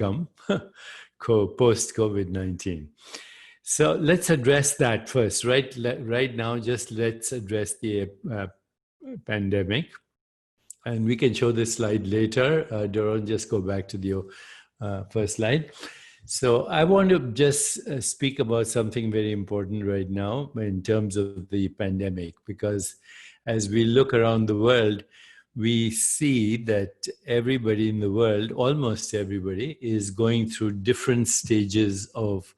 come post-COVID-19. So let's address that first, right? Right now, just let's address the pandemic. And we can show this slide later. Doron, just go back to the first slide. So I want to just speak about something very important right now in terms of the pandemic, because as we look around the world, we see that everybody in the world, almost everybody, is going through different stages of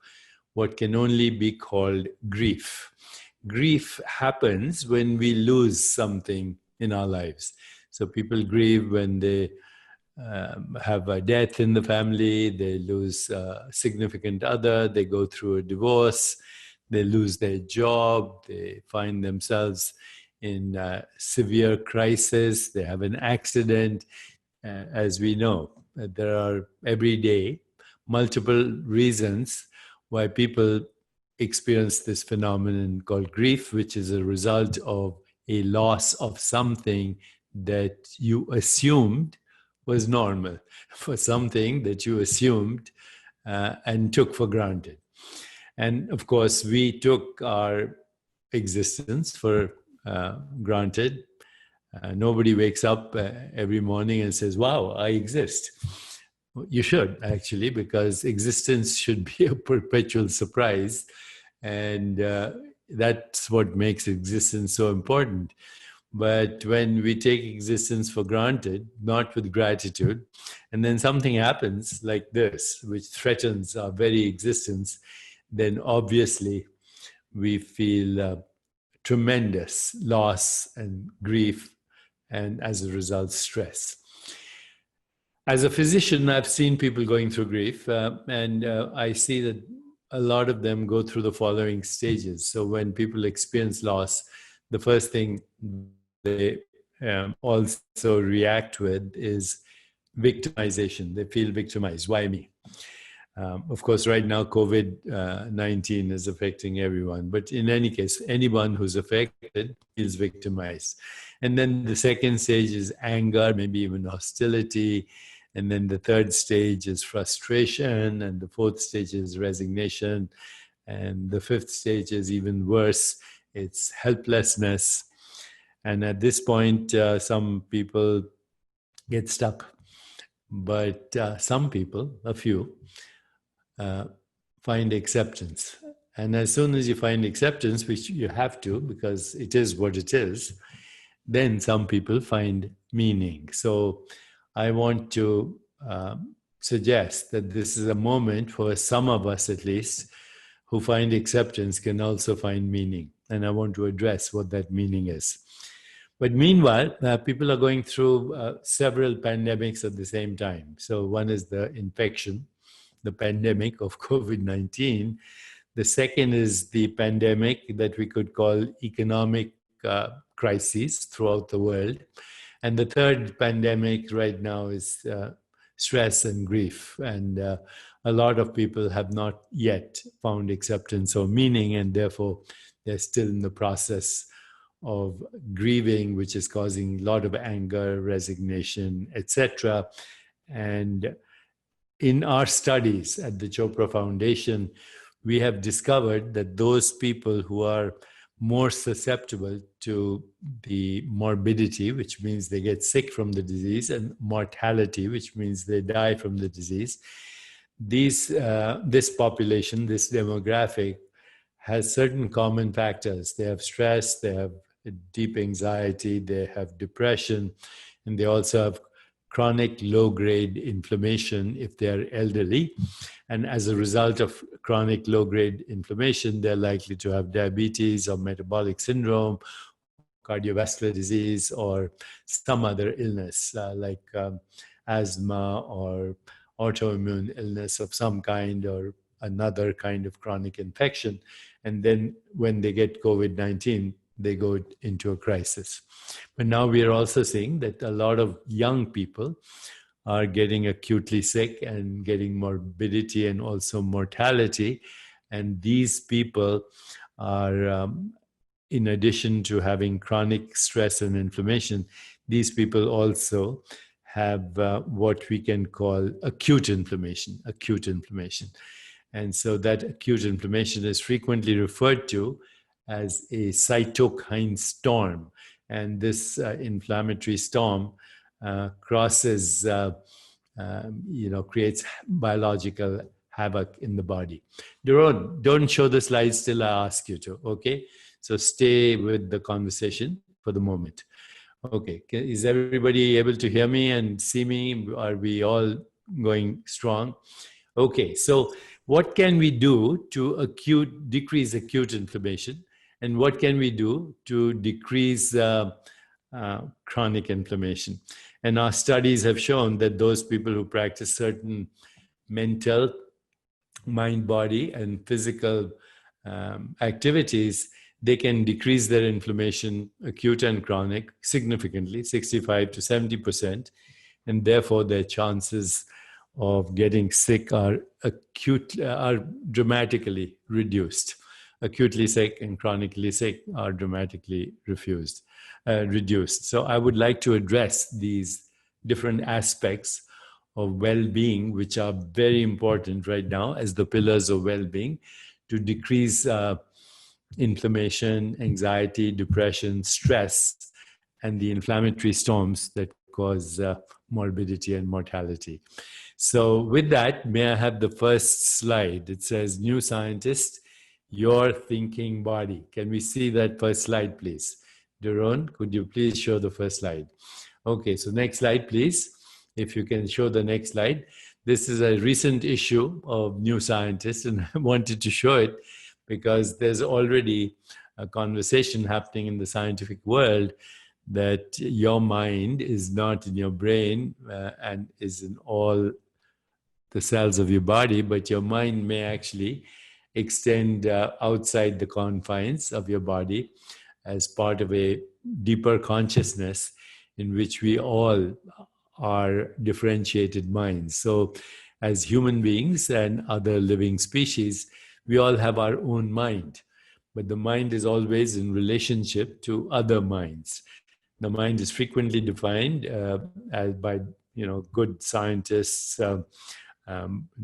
what can only be called grief. Grief happens when we lose something in our lives. So people grieve when they have a death in the family, they lose a significant other, they go through a divorce, they lose their job, they find themselves in severe crisis, they have an accident. As we know, there are every day multiple reasons why people experience this phenomenon called grief, which is a result of a loss of something that you assumed was normal, for something that you assumed and took for granted. And of course, we took our existence for granted. Nobody wakes up every morning and says, wow, I exist. You should, actually, because existence should be a perpetual surprise. And that's what makes existence so important. But when we take existence for granted, not with gratitude, and then something happens like this, which threatens our very existence, then obviously we feel tremendous loss and grief, and as a result, stress. As a physician, I've seen people going through grief, and I see that a lot of them go through the following stages. So when people experience loss, the first thing they also react with is victimization. They feel victimized. Why me? Of course, right now, COVID-19 is affecting everyone. But in any case, anyone who's affected feels victimized. And then the second stage is anger, maybe even hostility. And then the third stage is frustration. And the fourth stage is resignation. And the fifth stage is even worse. It's helplessness. And at this point, some people get stuck. But some people, a few, find acceptance. And as soon as you find acceptance, which you have to, because it is what it is, then some people find meaning. So I want to suggest that this is a moment for some of us, at least, who find acceptance can also find meaning. And I want to address what that meaning is. But meanwhile, people are going through several pandemics at the same time. So one is the infection, the pandemic of COVID-19. The second is the pandemic that we could call economic crises throughout the world. And the third pandemic right now is stress and grief. And a lot of people have not yet found acceptance or meaning, and therefore they're still in the process of grieving, which is causing a lot of anger, resignation, etc. And in our studies at the Chopra Foundation, we have discovered that those people who are more susceptible to the morbidity, which means they get sick from the disease, and mortality, which means they die from the disease, this population, this demographic, has certain common factors. They have stress, they have deep anxiety, they have depression, and they also have chronic low-grade inflammation if they are elderly. And as a result of chronic low-grade inflammation, they're likely to have diabetes or metabolic syndrome, cardiovascular disease, or some other illness like asthma or autoimmune illness of some kind, or another kind of chronic infection. And then when they get COVID-19, they go into a crisis. But now we are also seeing that a lot of young people are getting acutely sick and getting morbidity and also mortality. And these people are, in addition to having chronic stress and inflammation, these people also have what we can call acute inflammation. And so that acute inflammation is frequently referred to as a cytokine storm. And this inflammatory storm crosses, creates biological havoc in the body. Don't show the slides till I ask you to, okay? So stay with the conversation for the moment. Okay, is everybody able to hear me and see me? Are we all going strong? Okay, so what can we do to decrease acute inflammation? And what can we do to decrease chronic inflammation? And our studies have shown that those people who practice certain mental, mind, body, and physical activities, they can decrease their inflammation, acute and chronic, significantly, 65 to 70%, and therefore their chances of getting sick are dramatically reduced. Acutely sick and chronically sick are dramatically reduced. So I would like to address these different aspects of well-being, which are very important right now as the pillars of well-being, to decrease inflammation, anxiety, depression, stress, and the inflammatory storms that cause morbidity and mortality. So with that, may I have the first slide? It says, New Scientist, Your Thinking Body. Can we see that first slide, please? Daron, could you please show the first slide? Okay, so next slide, please. If you can show the next slide. This is a recent issue of New Scientist, and I wanted to show it because there's already a conversation happening in the scientific world that your mind is not in your brain and is in all the cells of your body, but your mind may actually extend outside the confines of your body as part of a deeper consciousness in which we all are differentiated minds. So as human beings and other living species, we all have our own mind, but the mind is always in relationship to other minds. The mind is frequently defined by good scientists.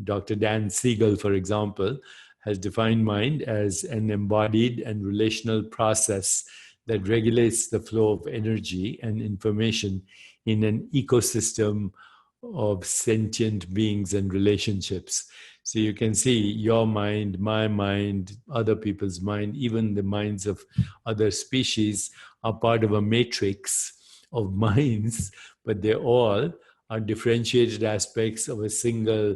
Dr. Dan Siegel, for example, has defined mind as an embodied and relational process that regulates the flow of energy and information in an ecosystem of sentient beings and relationships. So you can see your mind, my mind, other people's mind, even the minds of other species are part of a matrix of minds, but they all are differentiated aspects of a single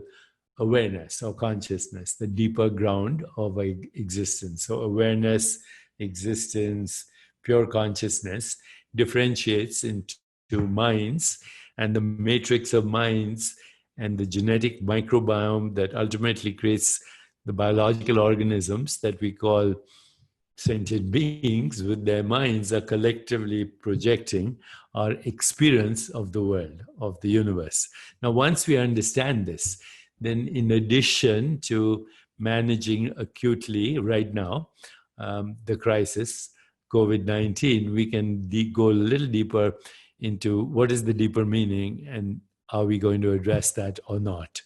awareness or consciousness, the deeper ground of existence. So awareness, existence, pure consciousness differentiates into minds, and the matrix of minds and the genetic microbiome that ultimately creates the biological organisms that we call sentient beings with their minds are collectively projecting our experience of the world, of the universe. Now, once we understand this, then in addition to managing acutely right now, the crisis, COVID-19, we can go a little deeper into what is the deeper meaning and are we going to address that or not.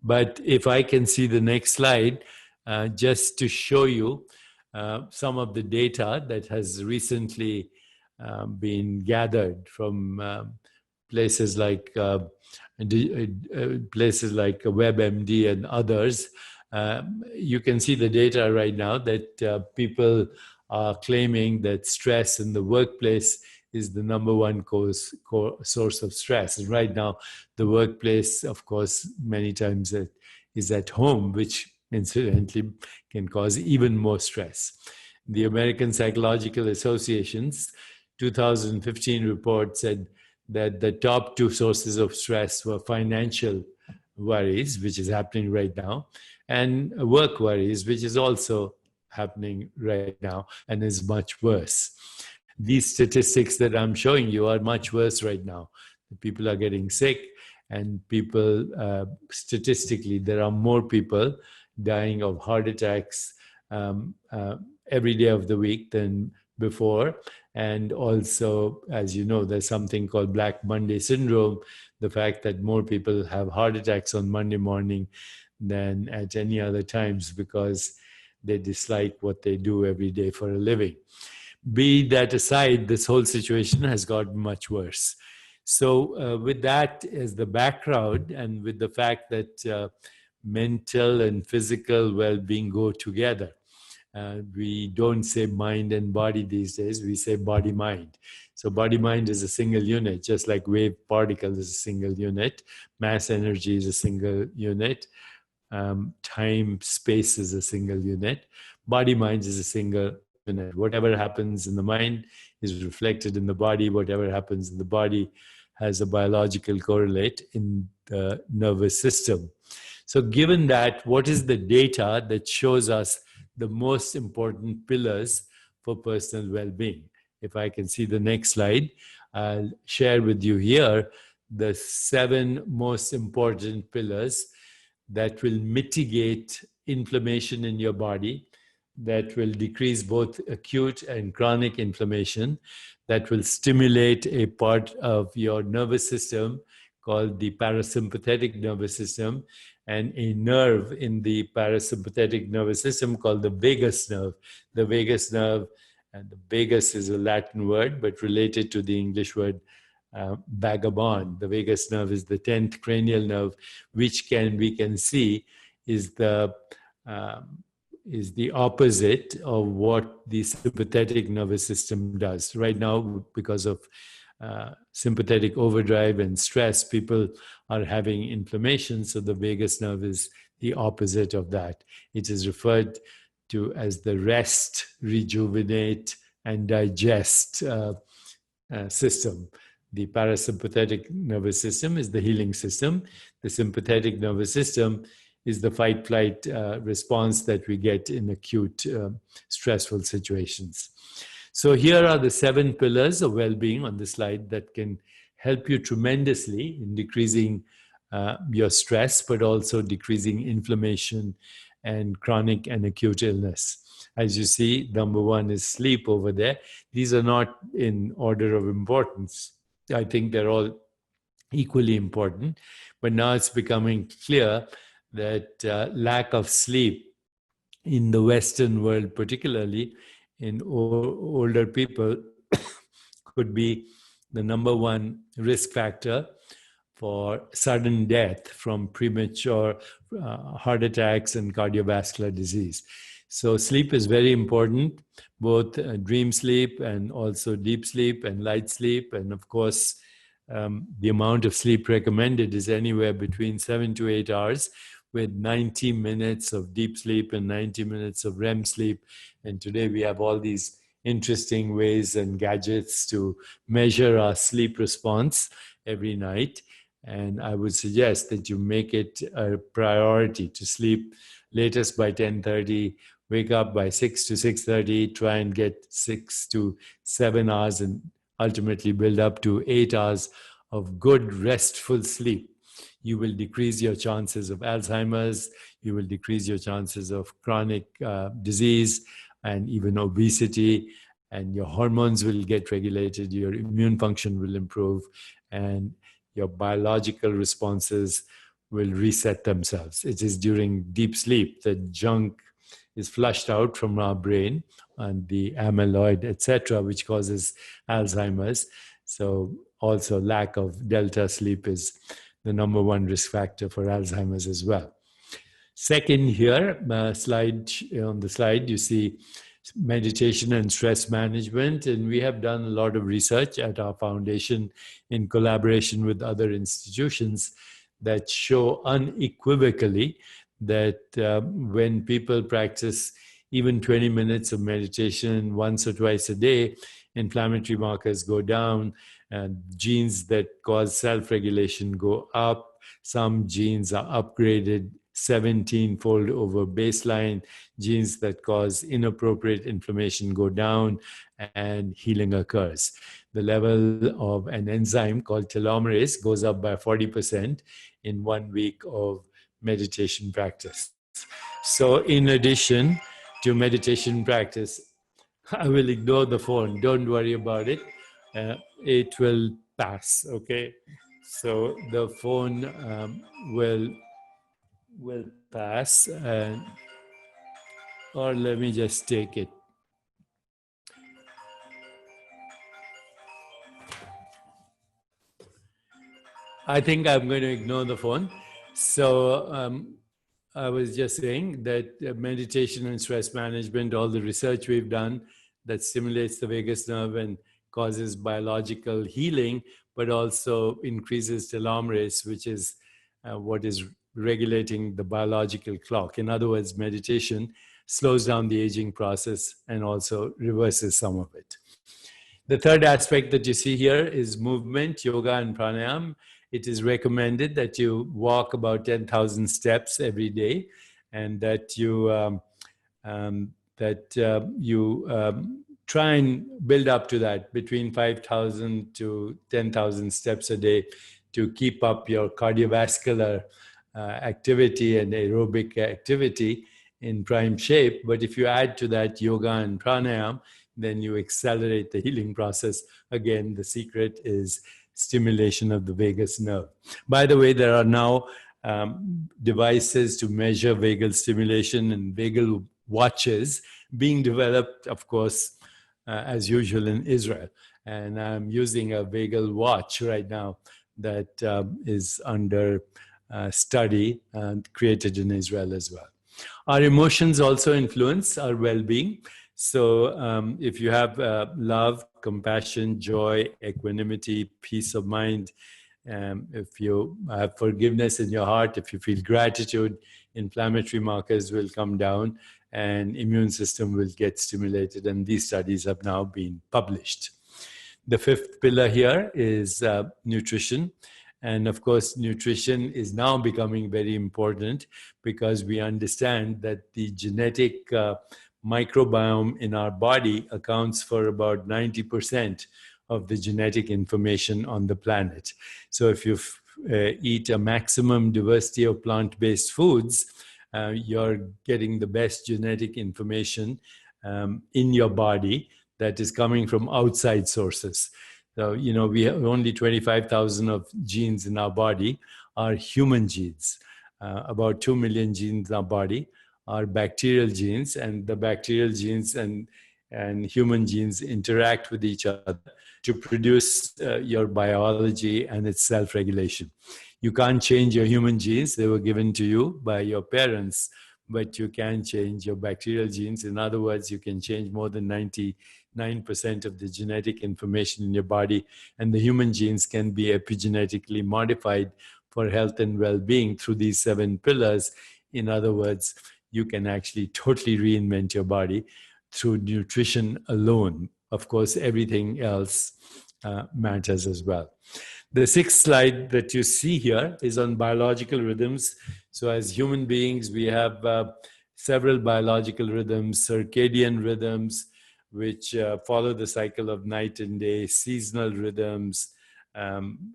But if I can see the next slide, just to show you some of the data that has recently been gathered from places like WebMD and others. You can see the data right now that people are claiming that stress in the workplace is the number one source of stress. And right now, the workplace, of course, many times is at home, which incidentally can cause even more stress. The American Psychological Association's 2015 report said that the top two sources of stress were financial worries, which is happening right now, and work worries, which is also happening right now and is much worse. These statistics that I'm showing you are much worse right now. People are getting sick, and people, statistically, there are more people dying of heart attacks every day of the week than before. And also, as you know, there's something called Black Monday syndrome, the fact that more people have heart attacks on Monday morning than at any other times because they dislike what they do every day for a living. Be that aside, this whole situation has gotten much worse. So, with that as the background, and with the fact that mental and physical well being go together, we don't say mind and body these days, we say body mind. So, body mind is a single unit, just like wave particle is a single unit, mass energy is a single unit, time space is a single unit, body mind is a single unit. Whatever happens in the mind is reflected in the body. Whatever happens in the body has a biological correlate in the nervous system. So, given that, what is the data that shows us the most important pillars for personal well being? If I can see the next slide, I'll share with you here the 7 most important pillars that will mitigate inflammation in your body, that will decrease both acute and chronic inflammation, that will stimulate a part of your nervous system called the parasympathetic nervous system, and a nerve in the parasympathetic nervous system called the vagus nerve. The vagus nerve, and the vagus is a Latin word, but related to the English word vagabond. The vagus nerve is the 10th cranial nerve, which we can see is the opposite of what the sympathetic nervous system does. Right now, because of sympathetic overdrive and stress, people are having inflammation. So the vagus nerve is the opposite of that. It is referred to as the rest, rejuvenate, and digest system. The parasympathetic nervous system is the healing system. The sympathetic nervous system is the fight-flight response that we get in acute stressful situations. So here are the 7 pillars of well-being on the slide that can help you tremendously in decreasing your stress, but also decreasing inflammation and chronic and acute illness. As you see, number 1 is sleep over there. These are not in order of importance. I think they're all equally important. But now it's becoming clear that lack of sleep in the Western world, particularly in older people, could be the number 1 risk factor for sudden death from premature heart attacks and cardiovascular disease. So sleep is very important, both dream sleep and also deep sleep and light sleep. And of course, the amount of sleep recommended is anywhere between 7 to 8 hours, with 90 minutes of deep sleep and 90 minutes of REM sleep. And today we have all these interesting ways and gadgets to measure our sleep response every night. And I would suggest that you make it a priority to sleep latest by 10:30, wake up by 6 to 6:30, try and get 6 to 7 hours and ultimately build up to 8 hours of good restful sleep. You will decrease your chances of Alzheimer's, you will decrease your chances of chronic disease and even obesity, and your hormones will get regulated, your immune function will improve, and your biological responses will reset themselves. It is during deep sleep that junk is flushed out from our brain and the amyloid, etc., which causes Alzheimer's. So also lack of delta sleep is the number 1 risk factor for Alzheimer's as well. Second here, on the slide, you see meditation and stress management. And we have done a lot of research at our foundation in collaboration with other institutions that show unequivocally that when people practice even 20 minutes of meditation once or twice a day, inflammatory markers go down, and genes that cause self-regulation go up. Some genes are upgraded 17-fold over baseline. Genes that cause inappropriate inflammation go down, and healing occurs. The level of an enzyme called telomerase goes up by 40% in 1 week of meditation practice. So in addition to meditation practice, I will ignore the phone. Don't worry about it. It will pass. Okay. So the phone will pass, and or let me just take it. I think I'm going to ignore the phone. So I was just saying that meditation and stress management, all the research we've done that stimulates the vagus nerve and causes biological healing, but also increases telomerase, which is what is regulating the biological clock. In other words, meditation slows down the aging process and also reverses some of it. The third aspect that you see here is movement, yoga, and pranayam. It is recommended that you walk about 10,000 steps every day, and that you try and build up to that between 5,000 to 10,000 steps a day to keep up your cardiovascular activity and aerobic activity in prime shape. But if you add to that yoga and pranayam, then you accelerate the healing process. Again, the secret is stimulation of the vagus nerve. By the way, there are now devices to measure vagal stimulation and vagal watches being developed, of course, as usual in Israel. And I'm using a vagal watch right now that is under study and created in Israel as well. Our emotions also influence our well-being. So if you have love, compassion, joy, equanimity, peace of mind, if you have forgiveness in your heart, if you feel gratitude, inflammatory markers will come down and immune system will get stimulated. And these studies have now been published. The fifth pillar here is nutrition. And of course, nutrition is now becoming very important because we understand that the genetic microbiome in our body accounts for about 90% of the genetic information on the planet. So if you eat a maximum diversity of plant-based foods, you're getting the best genetic information in your body that is coming from outside sources. So, we have only 25,000 of genes in our body are human genes. About 2 million genes in our body are bacterial genes, and the bacterial genes and human genes interact with each other to produce your biology and its self-regulation. You can't change your human genes. They were given to you by your parents, but you can change your bacterial genes. In other words, you can change more than 99% of the genetic information in your body, and the human genes can be epigenetically modified for health and well-being through these 7 pillars. In other words, you can actually totally reinvent your body through nutrition alone. Of course, everything else matters as well. The sixth slide that you see here is on biological rhythms. So as human beings, we have several biological rhythms, circadian rhythms, which follow the cycle of night and day, seasonal rhythms,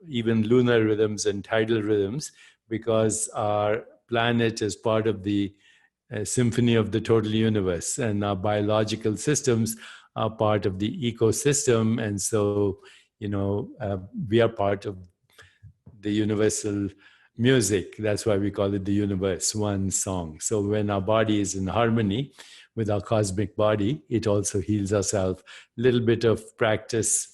even lunar rhythms and tidal rhythms, because our planet is part of the symphony of the total universe, and our biological systems are part of the ecosystem. And so, we are part of the universal music. That's why we call it the universe, one song. So when our body is in harmony with our cosmic body, it also heals ourselves. A little bit of practice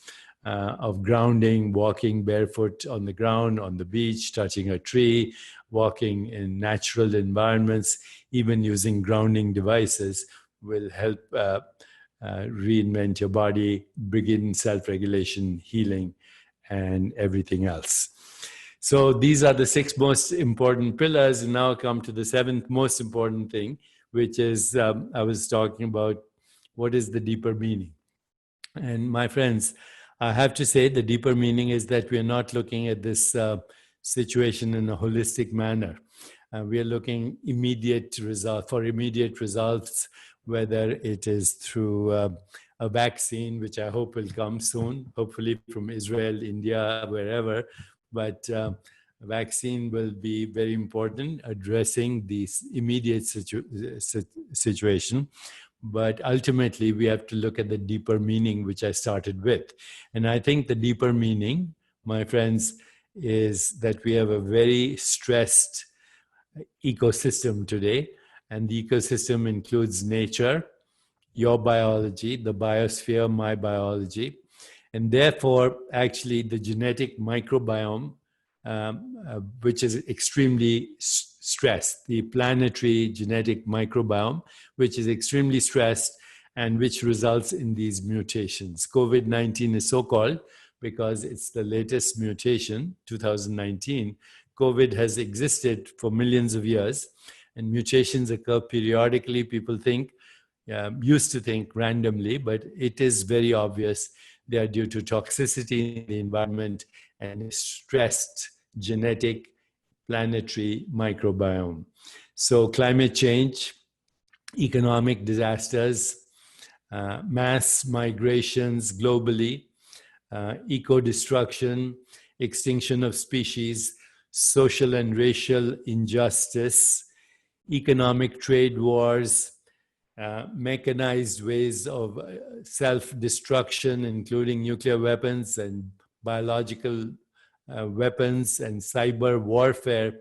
of grounding, walking barefoot on the ground, on the beach, touching a tree, walking in natural environments, even using grounding devices will help reinvent your body, begin self-regulation, healing, and everything else. So these are the 6 most important pillars. And now come to the 7th most important thing, which is I was talking about what is the deeper meaning. And my friends, I have to say the deeper meaning is that we are not looking at this situation in a holistic manner. We are looking for immediate results, whether it is through a vaccine, which I hope will come soon, hopefully from Israel, India, wherever. But a vaccine will be very important, addressing this immediate situation. but ultimately we have to look at the deeper meaning, which I started with. And I think the deeper meaning, my friends, is that we have a very stressed ecosystem today. And the ecosystem includes nature, your biology, the biosphere, my biology. And therefore, actually, the genetic microbiome, which is extremely stressed, the planetary genetic microbiome, which is extremely stressed and which results in these mutations. COVID-19 is so called because it's the latest mutation, 2019. COVID has existed for millions of years, and mutations occur periodically. People used to think randomly, but it is very obvious they are due to toxicity in the environment and a stressed genetic planetary microbiome. So climate change, economic disasters, mass migrations globally, eco-destruction, extinction of species, social and racial injustice, economic trade wars, mechanized ways of self-destruction, including nuclear weapons and biological weapons and cyber warfare,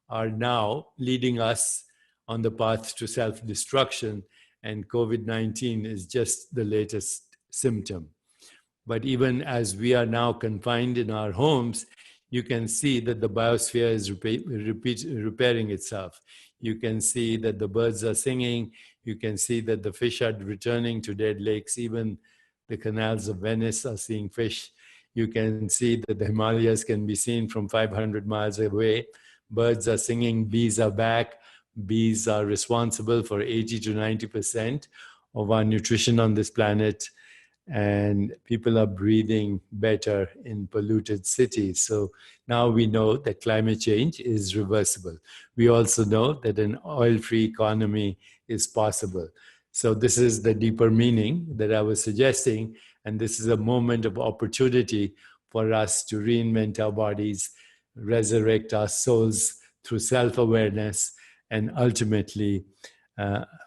are now leading us on the path to self-destruction. And COVID-19 is just the latest symptom. But even as we are now confined in our homes, you can see that the biosphere is repairing itself. You can see that the birds are singing. You can see that the fish are returning to dead lakes. Even the canals of Venice are seeing fish. You can see that the Himalayas can be seen from 500 miles away. Birds are singing, bees are back. Bees are responsible for 80 to 90% of our nutrition on this planet. And people are breathing better in polluted cities. So now we know that climate change is reversible. We also know that an oil-free economy is possible. So this is the deeper meaning that I was suggesting. And this is a moment of opportunity for us to reinvent our bodies, resurrect our souls through self-awareness, and ultimately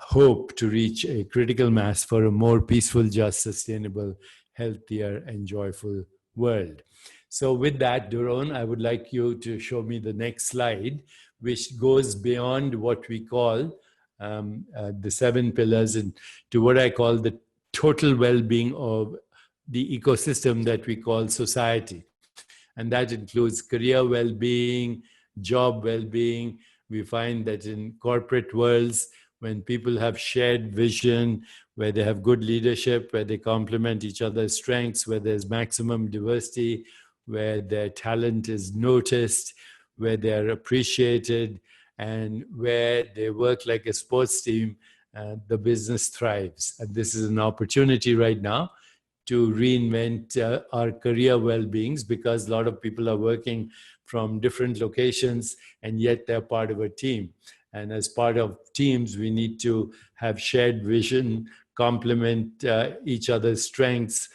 hope to reach a critical mass for a more peaceful, just, sustainable, healthier, and joyful world. So with that, Doron, I would like you to show me the next slide, which goes beyond what we call the 7 pillars and to what I call the total well-being of the ecosystem that we call society. And that includes career well-being, job well-being. We find that in corporate worlds, when people have shared vision, where they have good leadership, where they complement each other's strengths, where there's maximum diversity, where their talent is noticed, where they're appreciated, and where they work like a sports team, the business thrives. And this is an opportunity right now to reinvent our career well-beings, because a lot of people are working from different locations and yet they're part of a team. And as part of teams, we need to have shared vision, complement each other's strengths,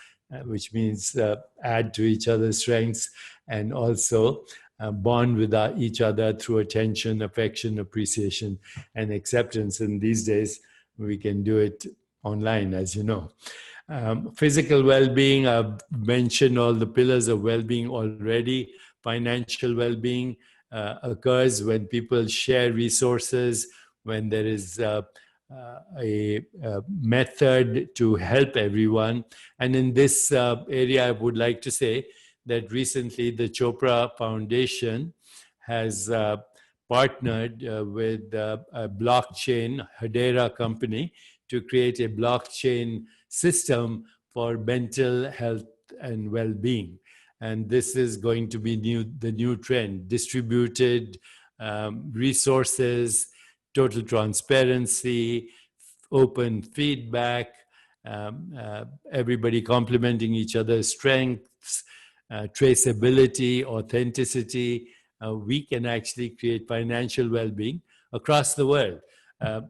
which means add to each other's strengths, and also bond with each other through attention, affection, appreciation, and acceptance. And these days, we can do it online, as you know. Physical well-being, I've mentioned all the pillars of well-being already. Financial well-being occurs when people share resources, when there is a method to help everyone. And in this area, I would like to say that recently the Chopra Foundation has partnered with a blockchain, Hedera company, to create a blockchain system for mental health and well-being. And this is going to be the new trend: distributed resources, total transparency, open feedback, everybody complementing each other's strengths, traceability, authenticity. We can actually create financial well-being across the world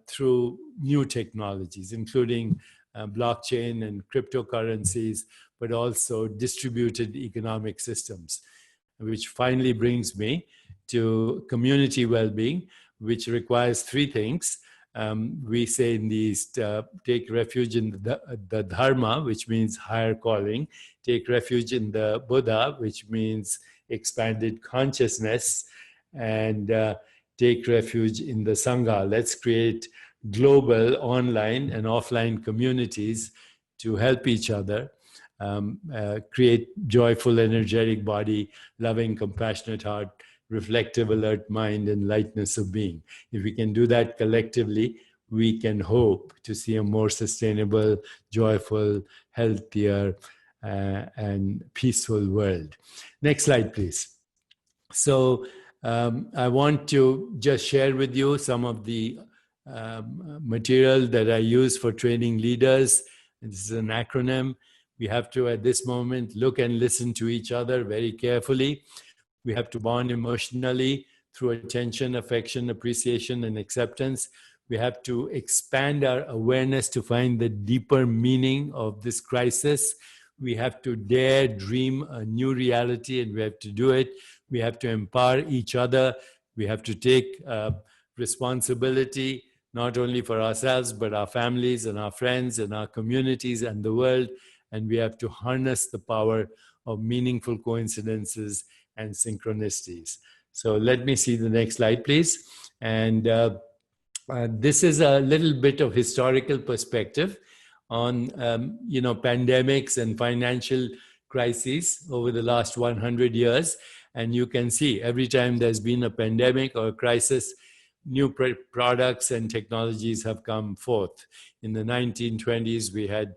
through new technologies, including blockchain and cryptocurrencies, but also distributed economic systems, which finally brings me to community well-being, which requires 3 things: We say in the East, take refuge in the Dharma, which means higher calling. Take refuge in the Buddha, which means expanded consciousness. And take refuge in the Sangha. Let's create global online and offline communities to help each other. Create joyful, energetic body, loving, compassionate heart, reflective, alert mind, and lightness of being. If we can do that collectively, we can hope to see a more sustainable, joyful, healthier, and peaceful world. Next slide, please. So I want to just share with you some of the material that I use for training leaders. This is an acronym. We have to, at this moment, look and listen to each other very carefully. We have to bond emotionally through attention, affection, appreciation, and acceptance. We have to expand our awareness to find the deeper meaning of this crisis. We have to dare dream a new reality, and we have to do it. We have to empower each other. We have to take responsibility, not only for ourselves, but our families and our friends and our communities and the world. And we have to harness the power of meaningful coincidences and synchronicities. So let me see the next slide, please. And this is a little bit of historical perspective on pandemics and financial crises over the last 100 years. And you can see every time there's been a pandemic or a crisis, new products and technologies have come forth. In the 1920s, we had,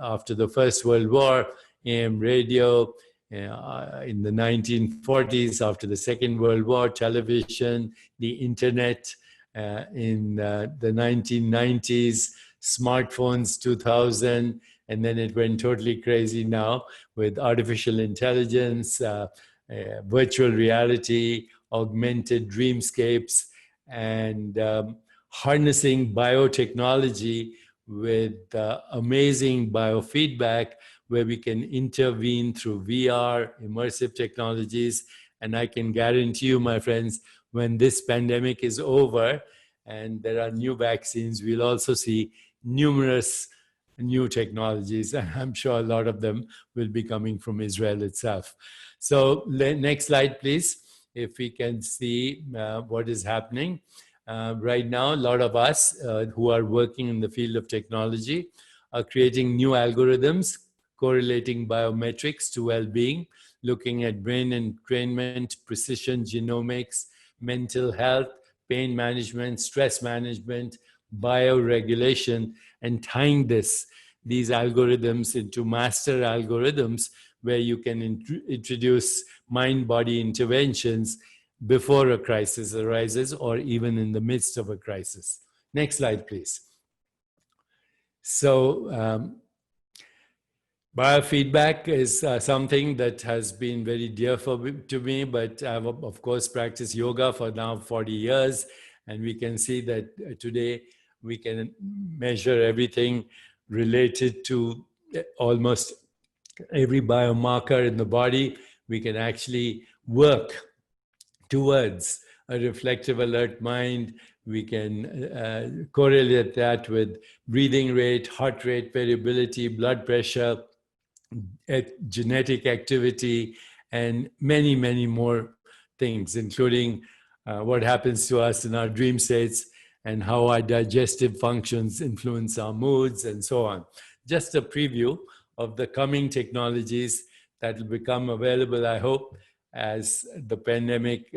after the First World War, AM radio. In the 1940s, after the Second World War, television, the internet. In the 1990s, smartphones, 2000, and then it went totally crazy now with artificial intelligence, virtual reality, augmented dreamscapes, and harnessing biotechnology with amazing biofeedback, where we can intervene through VR, immersive technologies. And I can guarantee you, my friends, when this pandemic is over and there are new vaccines, we'll also see numerous new technologies. And I'm sure a lot of them will be coming from Israel itself. So next slide, please. If we can see what is happening. Right now, a lot of us who are working in the field of technology are creating new algorithms, correlating biometrics to well-being, looking at brain entrainment, precision genomics, mental health, pain management, stress management, bioregulation, and tying these algorithms into master algorithms where you can introduce mind-body interventions before a crisis arises or even in the midst of a crisis. Next slide, please. So biofeedback is something that has been very dear to me, but I've, of course, practiced yoga for now 40 years. And we can see that today we can measure everything related to almost every biomarker in the body. We can actually work towards a reflective, alert mind. We can correlate that with breathing rate, heart rate variability, blood pressure, genetic activity, and many, many more things, including what happens to us in our dream states and how our digestive functions influence our moods and so on. Just a preview of the coming technologies that will become available, I hope, as the pandemic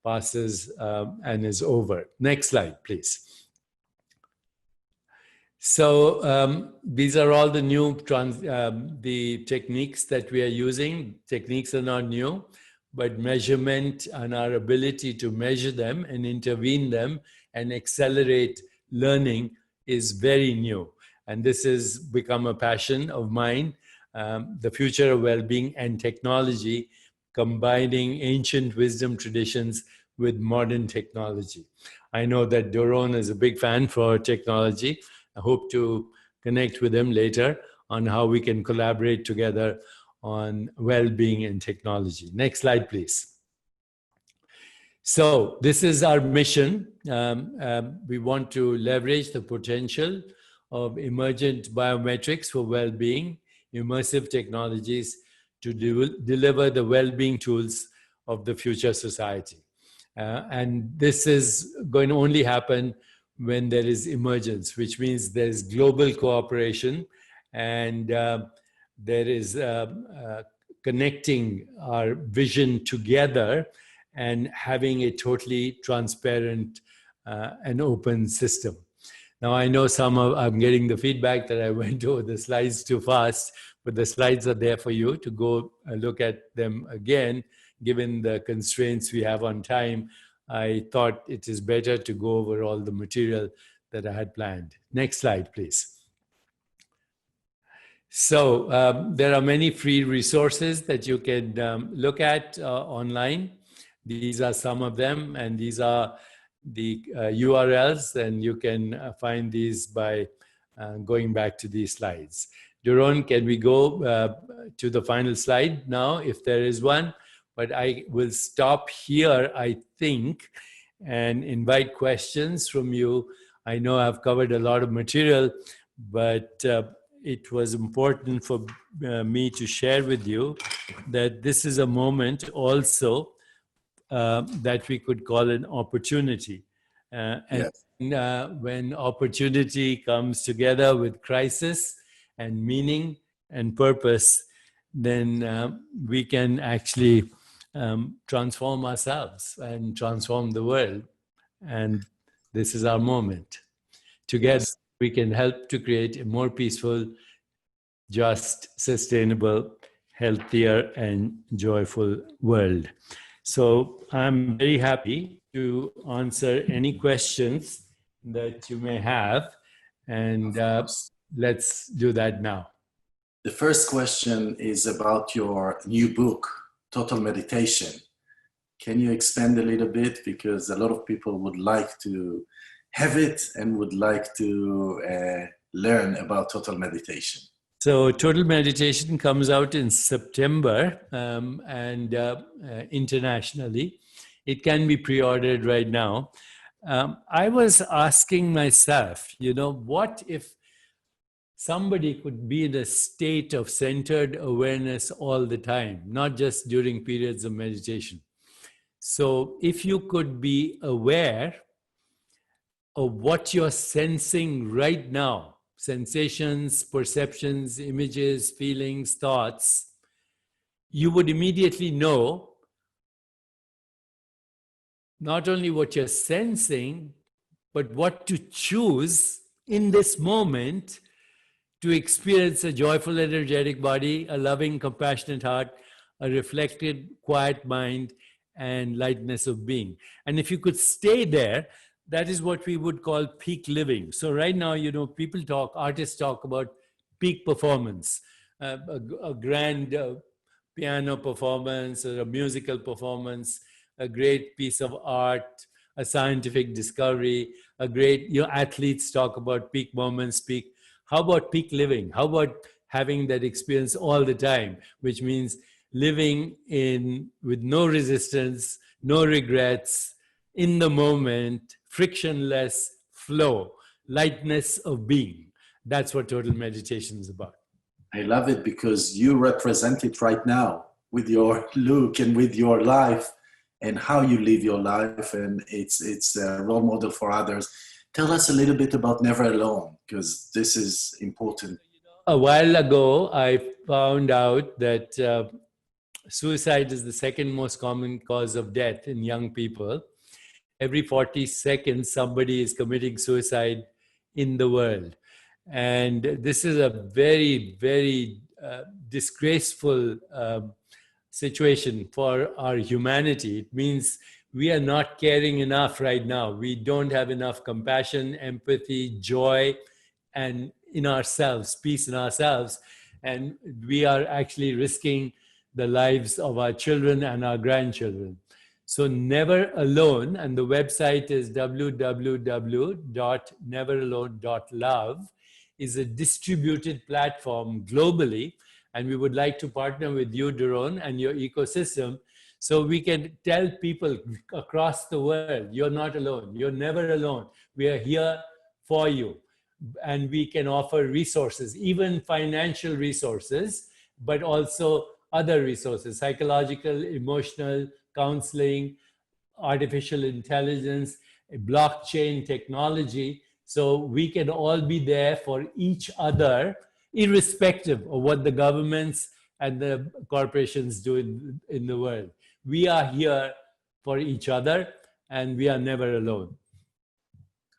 passes and is over. Next slide, please. So these are all the new the techniques that we are using. Techniques are not new, but measurement and our ability to measure them and intervene them and accelerate learning is very new. And this has become a passion of mine, the future of well-being and technology, combining ancient wisdom traditions with modern technology. I know that Doron is a big fan for technology. I hope to connect with him later on how we can collaborate together on well-being and technology. Next slide, please. So this is our mission. We want to leverage the potential of emergent biometrics for well-being, immersive technologies to deliver the well-being tools of the future society. And this is going to only happen when there is emergence, which means there's global cooperation and there is connecting our vision together and having a totally transparent and open system. Now, I know I'm getting the feedback that I went over the slides too fast, but the slides are there for you to go look at them again. Given the constraints we have on time, I thought it is better to go over all the material that I had planned. Next slide, please. So there are many free resources that you can look at online. These are some of them, and these are the URLs, and you can find these by going back to these slides. Doron, can we go to the final slide now, if there is one? But I will stop here, I think, and invite questions from you. I know I've covered a lot of material, but it was important for me to share with you that this is a moment also that we could call an opportunity. And yes. When opportunity comes together with crisis and meaning and purpose, then we can actually transform ourselves and transform the world. And this is our moment. Together, yes, we can help to create a more peaceful, just, sustainable, healthier, and joyful world. So I'm very happy to answer any questions that you may have, and let's do that now. The first question is about your new book, Total Meditation. Can you expand a little bit, because a lot of people would like to have it and would like to learn about total meditation? So Total Meditation comes out in September and internationally. It can be pre-ordered right now. I was asking myself, what if somebody could be in a state of centered awareness all the time, not just during periods of meditation? So if you could be aware of what you're sensing right now, sensations, perceptions, images, feelings, thoughts, you would immediately know not only what you're sensing, but what to choose in this moment to experience a joyful, energetic body, a loving, compassionate heart, a reflected, quiet mind, and lightness of being. And if you could stay there, that is what we would call peak living. So right now, artists talk about peak performance, a grand piano performance or a musical performance, a great piece of art, a scientific discovery, a great, athletes talk about peak moments, how about peak living? How about having that experience all the time, which means living with no resistance, no regrets, in the moment, frictionless flow, lightness of being. That's what total meditation is about. I love it, because you represent it right now with your look and with your life and how you live your life, and it's a role model for others. Tell us a little bit about Never Alone, because this is important. A while ago, I found out that suicide is the second most common cause of death in young people. Every 40 seconds, somebody is committing suicide in the world. And this is a very, very disgraceful situation for our humanity. It means we are not caring enough right now. We don't have enough compassion, empathy, joy, and in ourselves, peace in ourselves. And we are actually risking the lives of our children and our grandchildren. So Never Alone, and the website is www.neveralone.love, is a distributed platform globally. And we would like to partner with you, Doron, and your ecosystem, So we can tell people across the world, you're not alone. You're never alone. We are here for you. And we can offer resources, even financial resources, but also other resources, psychological, emotional, counseling, artificial intelligence, blockchain technology. So we can all be there for each other, irrespective of what the governments and the corporations do in the world. We are here for each other, and we are never alone.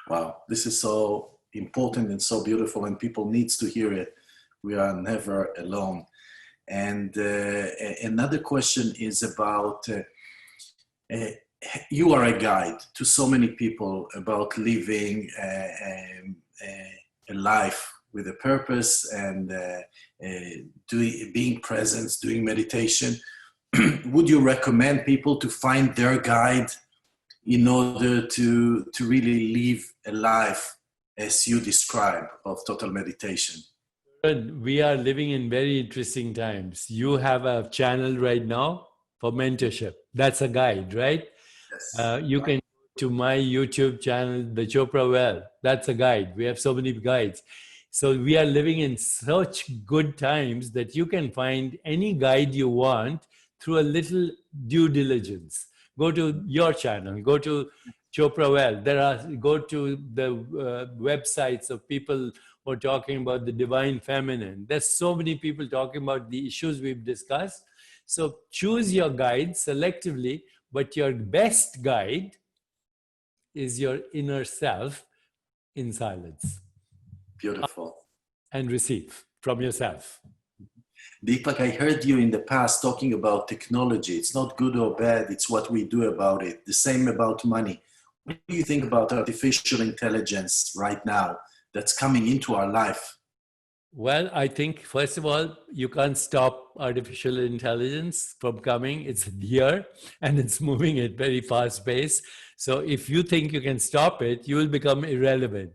Wow, this is so important and so beautiful, and people needs to hear it. We are never alone. And another question is about you are a guide to so many people about living a life with a purpose and being present, doing meditation. Would you recommend people to find their guide in order to really live a life as you describe of total meditation? We are living in very interesting times. You have a channel right now for mentorship. That's a guide, right? Yes. You can go to my YouTube channel, The Chopra Well. That's a guide. We have so many guides. So we are living in such good times that you can find any guide you want through a little due diligence. Go to your channel, go to Chopra Well. Go to the websites of people who are talking about the divine feminine. There's so many people talking about the issues we've discussed. So choose your guide selectively, but your best guide is your inner self in silence. Beautiful. And receive from yourself. Deepak, I heard you in the past talking about technology. It's not good or bad, it's what we do about it. The same about money. What do you think about artificial intelligence right now that's coming into our life? Well, I think, first of all, you can't stop artificial intelligence from coming. It's here and it's moving at very fast pace. So if you think you can stop it, you will become irrelevant.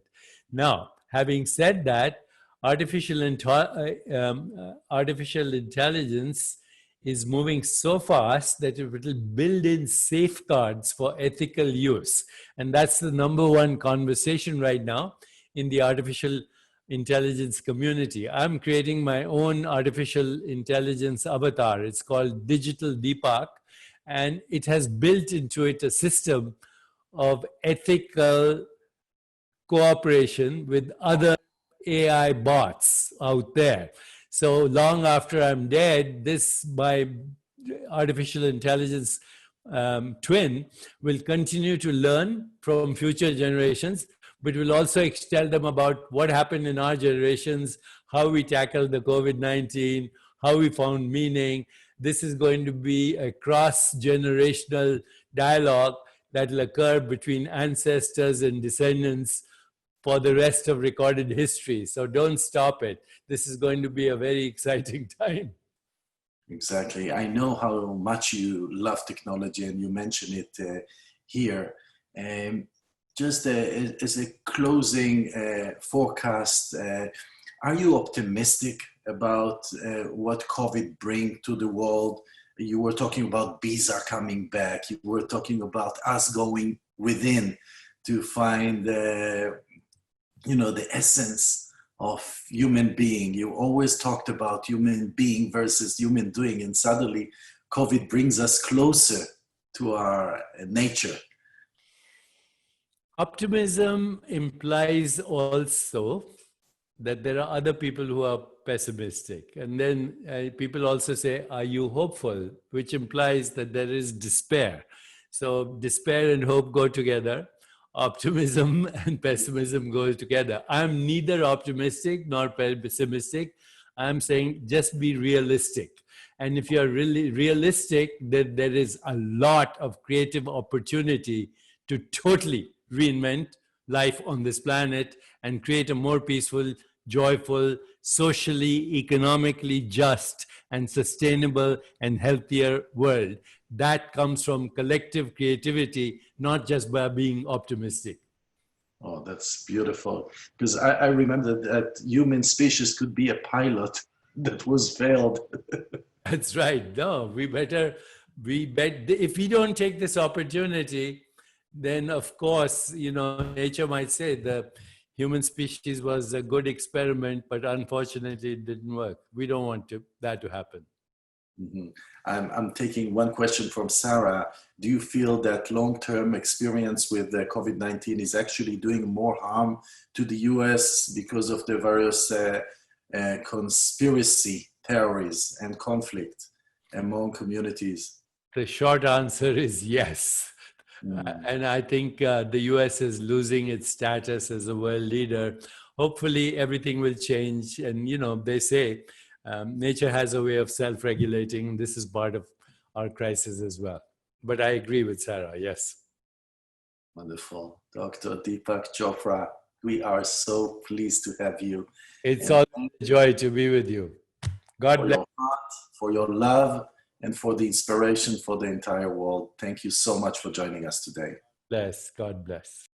Now, having said that, artificial intelligence is moving so fast that it will build in safeguards for ethical use. And that's the number one conversation right now in the artificial intelligence community. I'm creating my own artificial intelligence avatar. It's called Digital Deepak, and it has built into it a system of ethical cooperation with other AI bots out there. So long after I'm dead, my artificial intelligence twin will continue to learn from future generations, but we'll also tell them about what happened in our generations, how we tackled the COVID-19, how we found meaning. This is going to be a cross-generational dialogue that will occur between ancestors and descendants for the rest of recorded history. So don't stop it. This is going to be a very exciting time. Exactly. I know how much you love technology, and you mention it here. Just as a closing forecast, are you optimistic about what COVID brings to the world? You were talking about bees are coming back. You were talking about us going within to find, the essence of human being. You always talked about human being versus human doing, and suddenly COVID brings us closer to our nature. Optimism implies also that there are other people who are pessimistic. And then people also say, are you hopeful? Which implies that there is despair. So despair and hope go together. Optimism and pessimism go together. I'm neither optimistic nor pessimistic. I'm saying just be realistic. And if you're really realistic, then there is a lot of creative opportunity to totally reinvent life on this planet and create a more peaceful, joyful, socially, economically just and sustainable and healthier world. That comes from collective creativity, not just by being optimistic. Oh, that's beautiful. Because I remember that human species could be a pilot that was failed. That's right. No, we better we bet if we don't take this opportunity, then of course, nature might say the human species was a good experiment, but unfortunately it didn't work. We don't want that to happen. Mhm. I'm taking one question from Sarah. Do you feel that long-term experience with the COVID-19 is actually doing more harm to the US because of the various conspiracy theories and conflict among communities? The short answer is yes. And I think the US is losing its status as a world leader. Hopefully, everything will change. And, they say nature has a way of self regulating. This is part of our crisis as well. But I agree with Sarah, yes. Wonderful. Dr. Deepak Chopra, we are so pleased to have you. It's And always a joy to be with you. God for bless. your heart, for your love, and for the inspiration for the entire world. Thank you so much for joining us today. Bless. God bless.